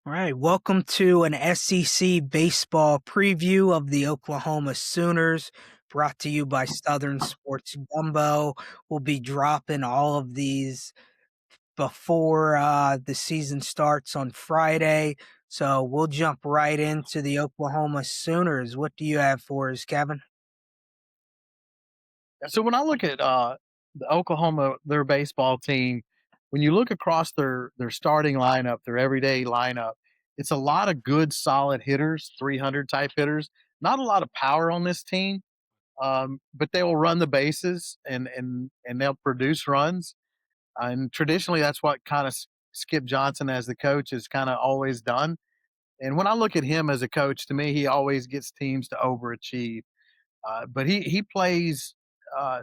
All right, welcome to an SEC baseball preview of the Oklahoma Sooners, brought to you by Southern Sports Gumbo. We'll be dropping all of these before the season starts on Friday, so we'll jump right into the Oklahoma Sooners. What do you have for us, Kevin? So when I look at the Oklahoma, their baseball team, when you look across their starting lineup, their everyday lineup, it's a lot of good, solid hitters, 300 type hitters. Not a lot of power on this team, but they will run the bases and they'll produce runs. And traditionally, that's what kind of Skip Johnson as the coach has kind of always done. And when I look at him as a coach, to me, he always gets teams to overachieve. But he plays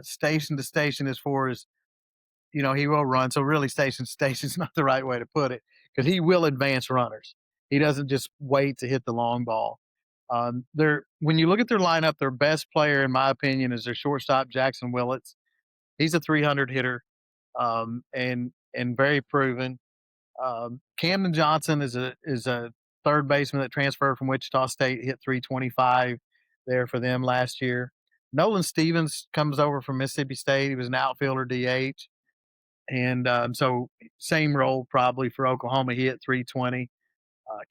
station to station as far as he will run. So really, station to station is not the right way to put it because he will advance runners. He doesn't just wait to hit the long ball. They're when you look at their lineup, their best player, in my opinion, is their shortstop Jackson Willits. He's a 300 hitter and very proven. Camden Johnson is a third baseman that transferred from Wichita State, hit 325 there for them last year. Nolan Stevens comes over from Mississippi State. He was an outfielder DH, and so same role probably for Oklahoma. He hit 320.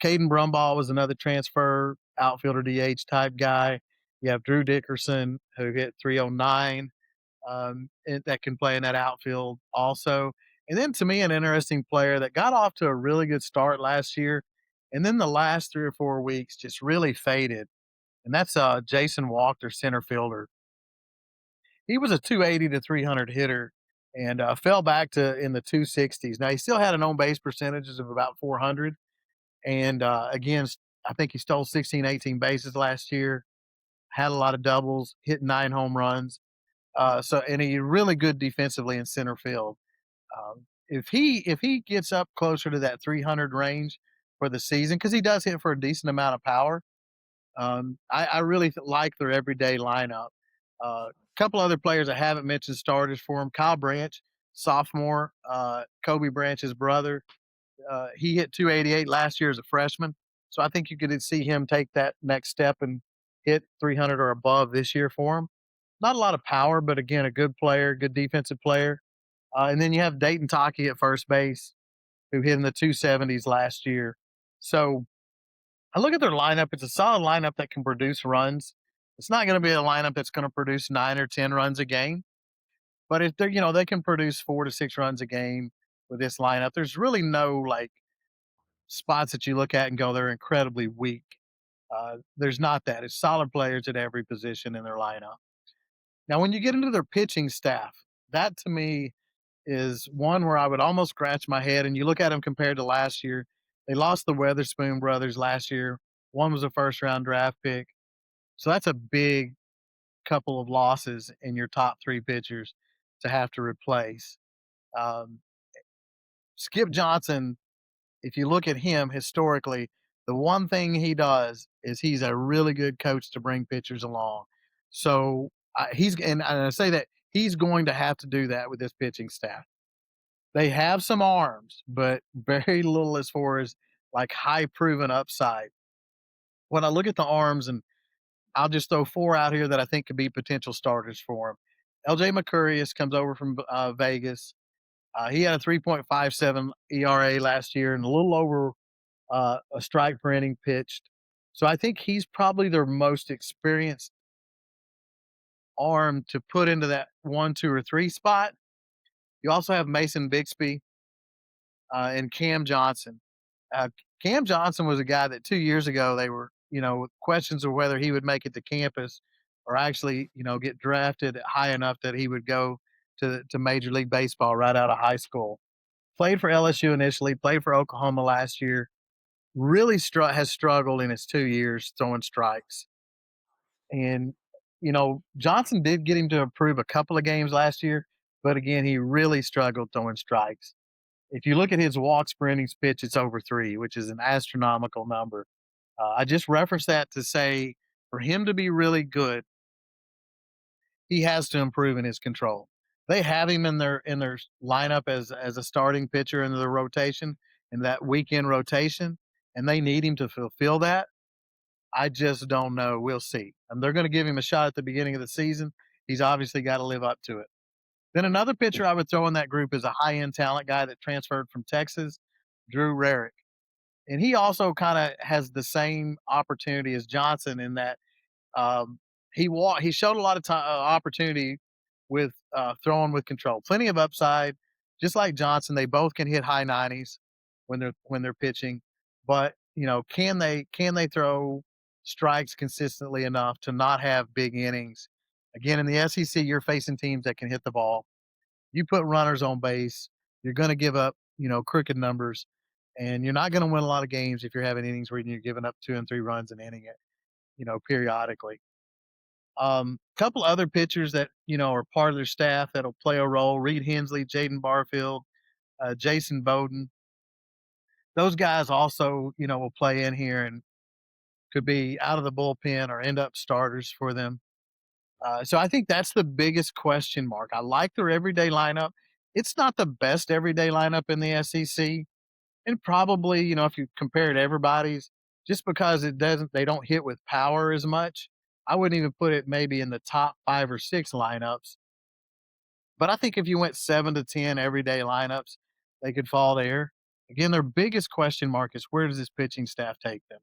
Caden Brumball was another transfer outfielder DH type guy. You have Drew Dickerson who hit 309 that can play in that outfield also. And then to me, an interesting player that got off to a really good start last year, and then the last 3 or 4 weeks just really faded. And that's Jason Walker, center fielder. He was a 280 to 300 hitter and fell back to in the 260s. Now he still had an on base percentages of about 400, and again, I think he stole 16, 18 bases last year. Had a lot of doubles, hit 9 home runs. And he really good defensively in center field. If he gets up closer to that 300 range for the season, because he does hit for a decent amount of power, I really like their everyday lineup. A couple other players I haven't mentioned starters for him. Kyle Branch, sophomore, Kobe Branch's brother. He hit 288 last year as a freshman, so I think you could see him take that next step and hit 300 or above this year for him. Not a lot of power, but again, a good player, good defensive player. And then you have Dayton Taki at first base, who hit in the 270s last year. So I look at their lineup. It's a solid lineup that can produce runs. It's not going to be a lineup that's going to produce 9 or 10 runs a game, but if they can produce 4 to 6 runs a game with this lineup. There's really no like spots that you look at and go they're incredibly weak. There's not that. It's solid players at every position in their lineup. Now, when you get into their pitching staff, that to me is one where I would almost scratch my head. And you look at them compared to last year, they lost the Weatherspoon brothers last year. One was a first round draft pick. So that's a big couple of losses in your top three pitchers to have to replace. Um, Skip Johnson, if you look at him historically, the one thing he does is he's a really good coach to bring pitchers along. So and I say that he's going to have to do that with this pitching staff. They have some arms, but very little as far as like high proven upside. When I look at the arms, and I'll just throw four out here that I think could be potential starters for him. LJ Mercurius comes over from Vegas. He had a 3.57 ERA last year and a little over a strike per inning pitched. So I think he's probably their most experienced arm to put into that 1, 2, or 3 spot. You also have Mason Bixby and Cam Johnson. Uh, Cam Johnson was a guy that 2 years ago they were, questions of whether he would make it to campus or actually, get drafted high enough that he would go to Major League Baseball right out of high school. Played for LSU initially, played for Oklahoma last year. Really has struggled in his 2 years throwing strikes. And, Johnson did get him to improve a couple of games last year, but again, he really struggled throwing strikes. If you look at his walks per innings pitch, it's over 3, which is an astronomical number. I just referenced that to say for him to be really good, he has to improve in his control. They have him in their lineup as a starting pitcher in the rotation in that weekend rotation. and they need him to fulfill that. I just don't know. We'll see. And they're going to give him a shot at the beginning of the season. He's obviously got to live up to it. Then another pitcher I would throw in that group is a high end talent guy that transferred from Texas, Drew Rarick. And he also kind of has the same opportunity as Johnson in that um, he showed a lot of time opportunity with throwing with control, plenty of upside. Just like Johnson, they both can hit high 90s when they're pitching. But can they throw strikes consistently enough to not have big innings? Again, in the SEC, you're facing teams that can hit the ball. You put runners on base, you're going to give up crooked numbers, and you're not going to win a lot of games if you're having innings where you're giving up 2 and 3 runs an inning periodically. Couple other pitchers that are part of their staff that'll play a role: Reed Hensley, Jaden Barfield, Jason Bowden. Those guys also will play in here and could be out of the bullpen or end up starters for them. So I think that's the biggest question mark. I like their everyday lineup. It's not the best everyday lineup in the SEC, and probably if you compare it to everybody's, just because they don't hit with power as much. I wouldn't even put it maybe in the top 5 or 6 lineups. But I think if you went 7 to 10 everyday lineups, they could fall there. Again, their biggest question mark is where does this pitching staff take them?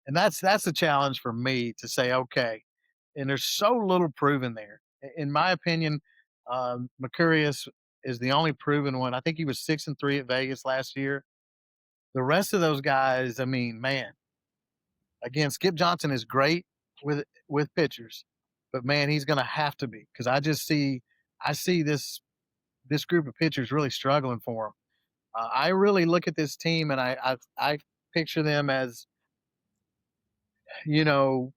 And that's the challenge for me to say, okay. And there's so little proven there. In my opinion, Mercurius is the only proven one. I think he was 6-3 at Vegas last year. The rest of those guys, I mean, man, again, Skip Johnson is great with pitchers, but man, he's going to have to be because I see this group of pitchers really struggling for him. I really look at this team and I picture them as you know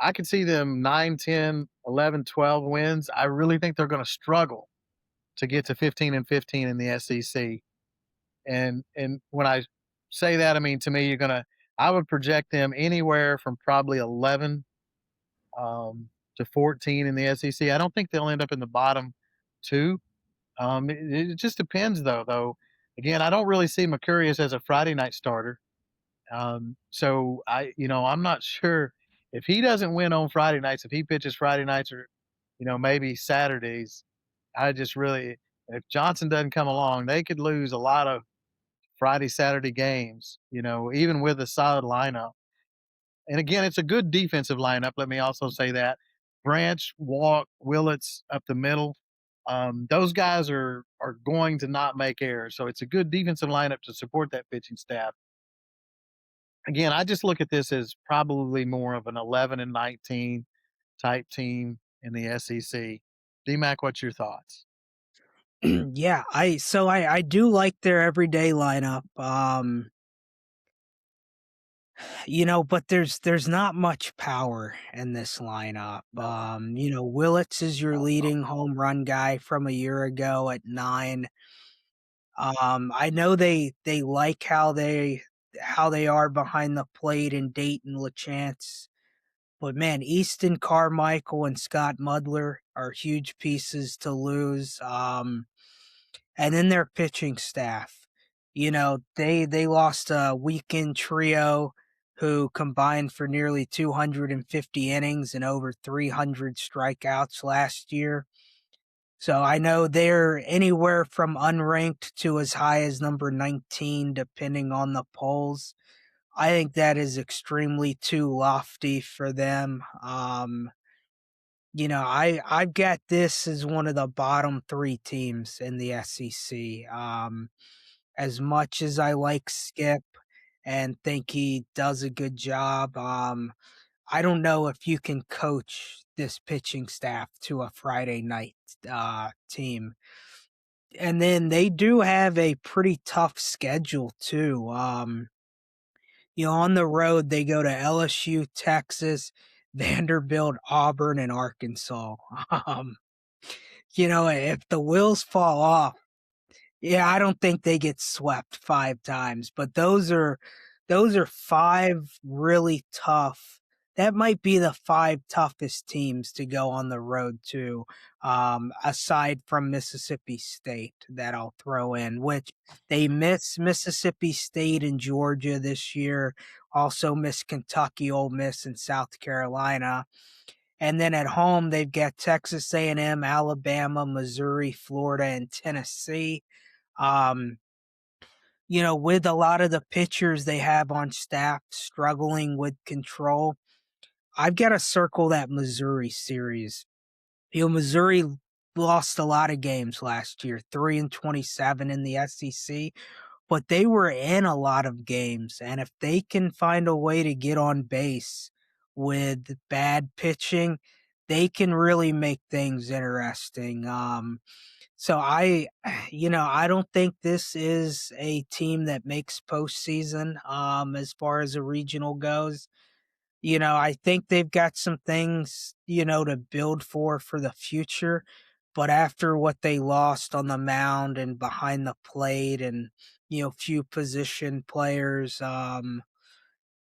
I could see them 9, 10, 11, 12 wins. I really think they're going to struggle to get to 15-15 in the SEC. And when I say that, I mean to me, I would project them anywhere from probably 11 to 14 in the SEC. I don't think they'll end up in the bottom two. It just depends, though. Again, I don't really see Mercurius as a Friday night starter. So I'm not sure if he doesn't win on Friday nights, if he pitches Friday nights or, maybe Saturdays. I just really, if Johnson doesn't come along, they could lose a lot of Friday, Saturday games, even with a solid lineup. And again, it's a good defensive lineup. Let me also say that Branch, Walk, Willits up the middle. Those guys are going to not make errors. So it's a good defensive lineup to support that pitching staff. Again, I just look at this as probably more of an 11-19 type team in the SEC. DMAC, what's your thoughts? Yeah, I do like their everyday lineup. But there's not much power in this lineup. No. Willits is your leading home run guy from a year ago at 9. I know they like how they are behind the plate in Dayton LaChance. But man, Easton Carmichael and Scott Mudler are huge pieces to lose. And then their pitching staff. They lost a weekend trio who combined for nearly 250 innings and over 300 strikeouts last year. So I know they're anywhere from unranked to as high as number 19, depending on the polls. I think that is extremely too lofty for them. I've got this as one of the bottom 3 teams in the SEC. As much as I like Skip and think he does a good job, I don't know if you can coach this pitching staff to a Friday night team. And then they do have a pretty tough schedule too. On the road they go to LSU, Texas, Vanderbilt, Auburn, and Arkansas. Um, if the wheels fall off, yeah, I don't think they get swept 5 times, but those are 5 really tough that might be the 5 toughest teams to go on the road to, aside from Mississippi State that I'll throw in, which they miss Mississippi State and Georgia this year, also miss Kentucky, Ole Miss, and South Carolina. And then at home, they've got Texas A&M, Alabama, Missouri, Florida, and Tennessee. Um, with a lot of the pitchers they have on staff struggling with control, I've got to circle that Missouri series. Missouri lost a lot of games last year, 3-27 in the SEC, but they were in a lot of games. And if they can find a way to get on base with bad pitching, they can really make things interesting. So I don't think this is a team that makes postseason as far as a regional goes. I think they've got some things, to build for the future. But after what they lost on the mound and behind the plate and, few position players,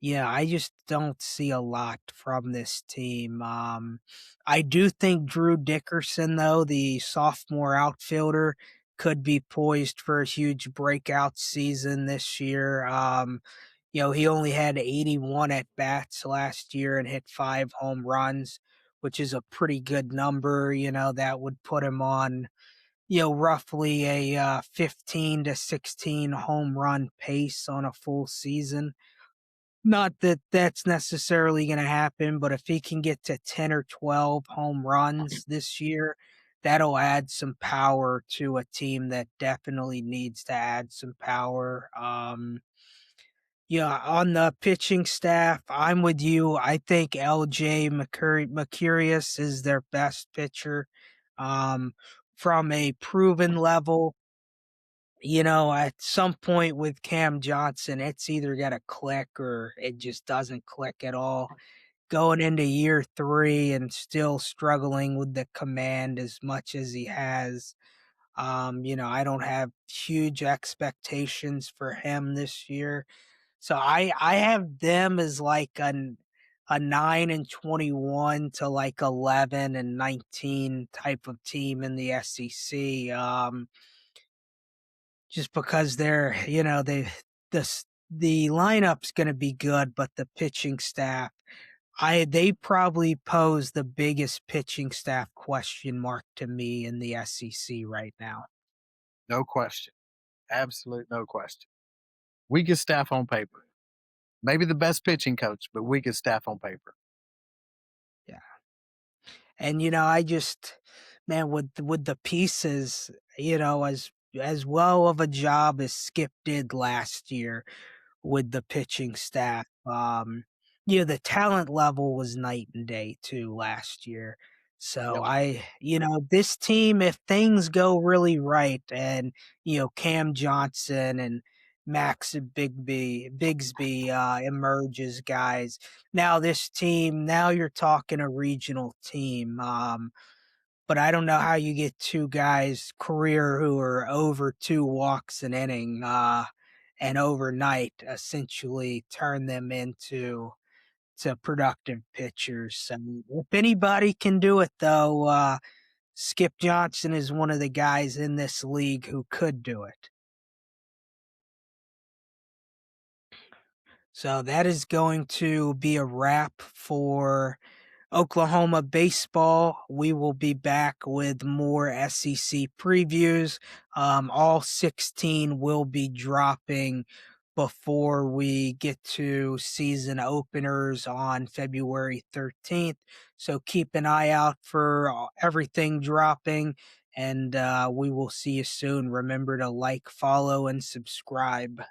yeah, I just don't see a lot from this team. I do think Drew Dickerson, though, the sophomore outfielder, could be poised for a huge breakout season this year. He only had 81 at bats last year and hit 5 home runs, which is a pretty good number. That would put him on, roughly a 15 to 16 home run pace on a full season. Not that that's necessarily going to happen, but if he can get to 10 or 12 home runs this year, that'll add some power to a team that definitely needs to add some power. Yeah, on the pitching staff, I'm with you. I think LJ Mercurius is their best pitcher. Um, from a proven level, at some point with Cam Johnson, it's either got to click or it just doesn't click at all. Going into year 3 and still struggling with the command as much as he has. I don't have huge expectations for him this year. So I have them as like a 9-21 to like 11-19 type of team in the SEC. Just because the lineup's going to be good, but the pitching staff, they probably pose the biggest pitching staff question mark to me in the SEC right now. No question. Absolute no question. Weakest staff on paper. Maybe the best pitching coach, but weakest staff on paper. Yeah. And I just, man, with the pieces, as well of a job as Skip did last year with the pitching staff. The talent level was night and day too last year. So Yep. this team, if things go really right and, Cam Johnson and Max Bigsby emerge as guys. Now this team, now you're talking a regional team. But I don't know how you get 2 guys career who are over 2 walks an inning, and overnight essentially turn them into productive pitchers. So if anybody can do it though, Skip Johnson is one of the guys in this league who could do it. So that is going to be a wrap for Oklahoma baseball. We will be back with more SEC previews. All 16 will be dropping before we get to season openers on February 13th. So keep an eye out for everything dropping, and we will see you soon. Remember to like, follow, and subscribe.